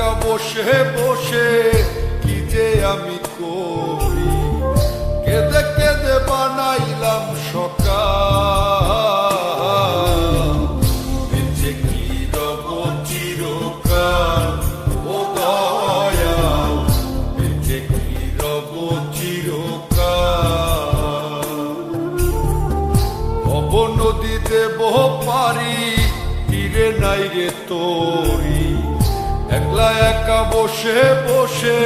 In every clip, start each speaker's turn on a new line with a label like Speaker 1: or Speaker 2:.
Speaker 1: একা বসে বসে কি যে আমি করি, কেঁদে কেঁদে বানাইলাম সকাল। বেঁচে কি রব চিরকাল ও দয়াল, বেঁচে কি রব চিরকাল। ভব নদী দেব পারি, তীরে নাই রে তোরি, একলা একা বসে বসে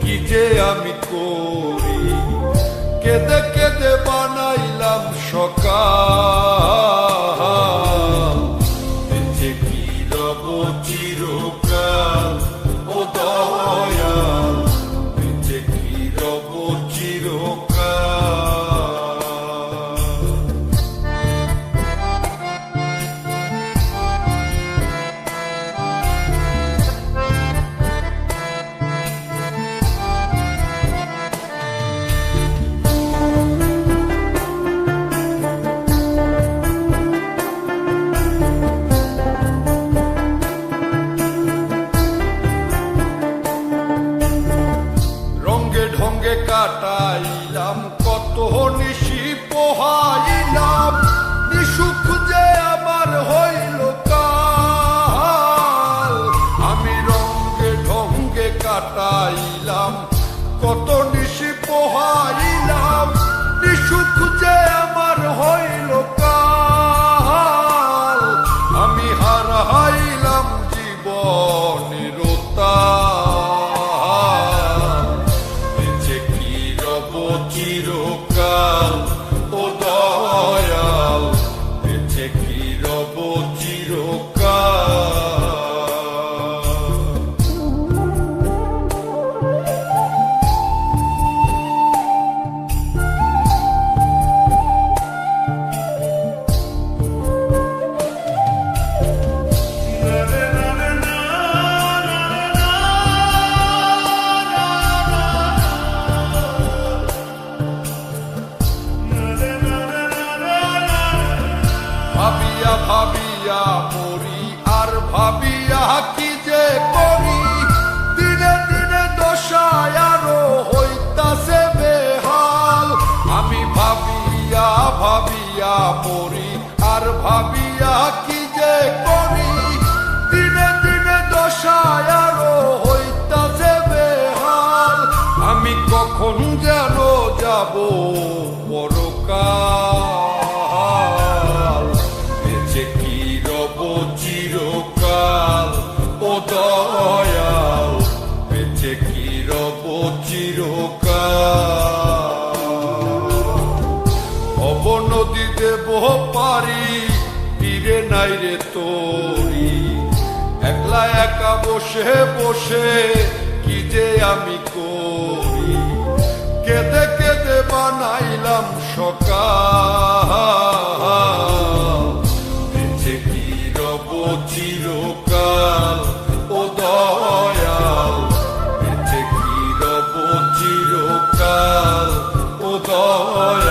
Speaker 1: কি যে আমি করি, কেঁদে কেঁদে বানাইলাম সকাল। বেঁচে কি রব চিরকাল ও দয়াল, বেঁচে কি রব চিরকাল। ঢঙ্গে কাটাইলাম কত নিশি পোহাইলাম, নিশুক যে আমার হইল কাল। আমি রঙ্গে ঢঙ্গে কাটাইলাম কত নিশি পোহাইলাম, নিশুক যে আমার হইল কাল। আমি হারাইলাম জীবনের চিরকাল ও দয়াল, বেঁচে কি রব চিরকাল। ভাবিয়া ভাবিয়া মরি আর ভাবিয়া কি যে করি, দিনে দিনে দশায় আরো হইতাছে বেহাল। আমি ভাবিয়া ভাবিয়া মরি আর ভাবিয়া কি যে করি, দিনে দিনে দশায় আরো হইতাছে বেহাল। আমি কখন যেন যাব পরকাল, বেঁচে কি রব চিরকাল ও দয়াল, বেঁচে কি রব চিরকাল। ভব নদী দেব পারি, তীরে নাই রে তোরি, একলা একা বসে বসে কি যে আমি করি, কেঁদে কেঁদে বানাইলাম সকাল। বেঁচে কি রব চিরকাল ও দয়াল, বেঁচে কি রব চিরকাল ও দয়াল।